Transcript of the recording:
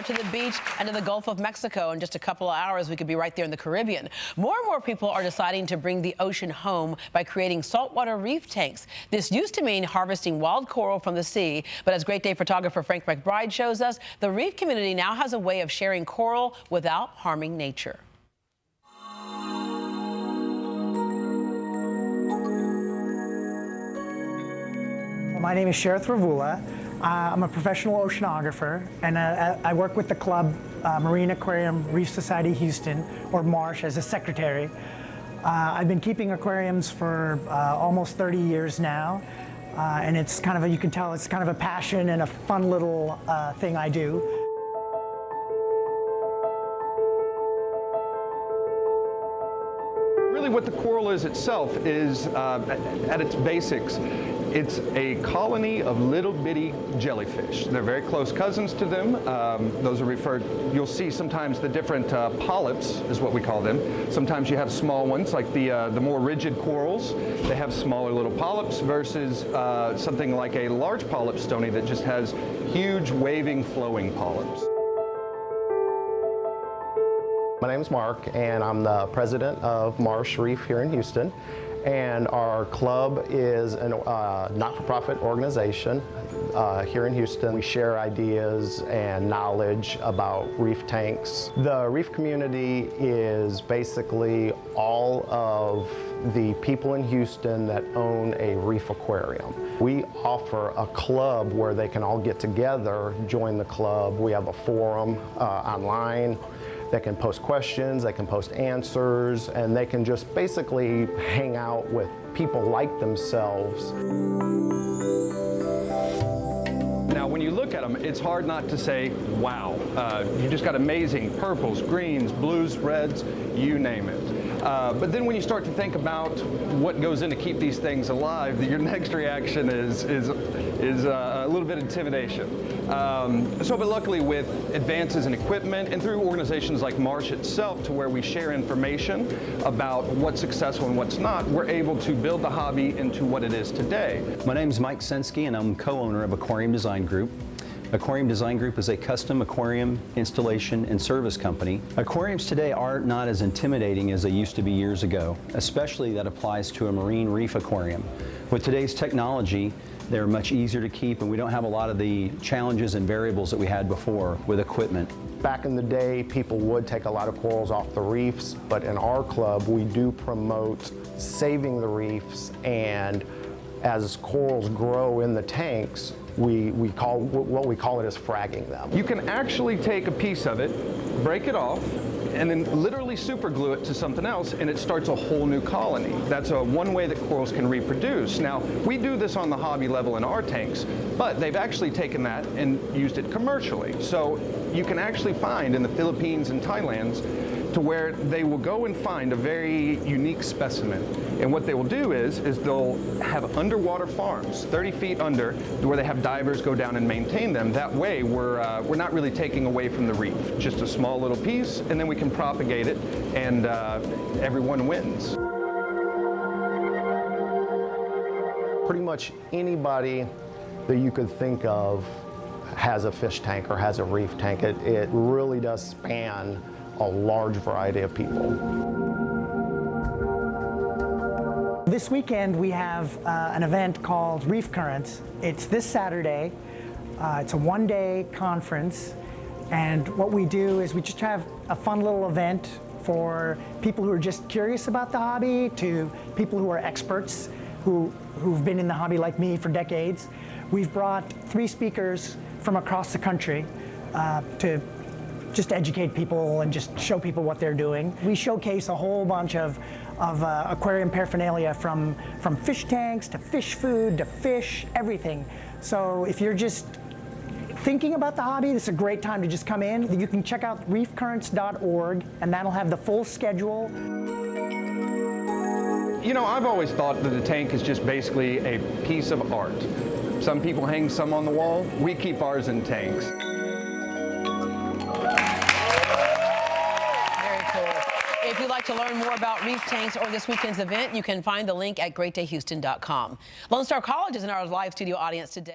to the beach and to the Gulf of Mexico. In just a couple of hours, we could be right there in the Caribbean. More and more people are deciding to bring the ocean home by creating saltwater reef tanks. This used to mean harvesting wild coral from the sea, but as Great Day photographer Frank McBride shows us, the reef community now has a way of sharing coral without harming nature. My name is RAVULA. I'm a professional oceanographer, and I work with the club Marine Aquarium Reef Society Houston, or MARSH, as a secretary. I've been keeping aquariums for almost 30 years now, and it's kind of you can tell it's kind of a passion and a fun little thing I do. Really what the coral is itself is, at its basics, it's a colony of little bitty jellyfish. They're very close cousins to them. Those are referred, you'll see sometimes the different polyps is what we call them. Sometimes you have small ones like the more rigid corals. They have smaller little polyps versus something like a large polyp stony that just has huge waving flowing polyps. My name is Mark, and I'm the president of MARSH Reef here in Houston. And our club is a not-for-profit organization here in Houston. We share ideas and knowledge about reef tanks. The reef community is basically all of the people in Houston that own a reef aquarium. We offer a club where they can all get together, join the club. We have a forum online. They can post questions, they can post answers, and they can just basically hang out with people like themselves. Now, when you look at them, it's hard not to say, wow. You just got amazing purples, greens, blues, reds, you name it. But then when you start to think about what goes in to keep these things alive, your next reaction is a little bit of intimidation. But luckily with advances in equipment and through organizations like MARSH itself, to where we share information about what's successful and what's not, we're able to build the hobby into what it is today. My name is Mike SENSKE, and I'm co-owner of Aquarium Design Group. Aquarium Design Group is a custom aquarium installation and service company. Aquariums today are not as intimidating as they used to be years ago, especially that applies to a marine reef aquarium. With today's technology, they're much easier to keep, and we don't have a lot of the challenges and variables that we had before with equipment. Back in the day, people would take a lot of corals off the reefs, but in our club, we do promote saving the reefs, and as corals grow in the tanks, what we call it is fragging them. You can actually take a piece of it, break it off, and then literally super glue it to something else, and it starts a whole new colony. That's one way that corals can reproduce. Now, we do this on the hobby level in our tanks, but they've actually taken that and used it commercially. So you can actually find in the Philippines and Thailand to where they will go and find a very unique specimen. And what they will do is they'll have underwater farms, 30 feet under, where they have divers go down and maintain them. That way, we're not really taking away from the reef. Just a small little piece, and then we can propagate it, and everyone wins. Pretty much anybody that you could think of has a fish tank or has a reef tank. It really does span a large variety of people. This weekend we have an event called Reef Currents. It's this Saturday. It's a one-day conference, and what we do is we just have a fun little event for people who are just curious about the hobby to people who are experts who've been in the hobby like me for decades. We've brought 3 speakers from across the country to just educate people and just show people what they're doing. We showcase a whole bunch of aquarium paraphernalia from fish tanks to fish food to fish, everything. So if you're just thinking about the hobby, this is a great time to just come in. You can check out reefcurrents.org, and that'll have the full schedule. You know, I've always thought that a tank is just basically a piece of art. Some people hang some on the wall. We keep ours in tanks. If you'd like to learn more about reef tanks or this weekend's event, you can find the link at greatdayhouston.com. Lone Star College is in our live studio audience today.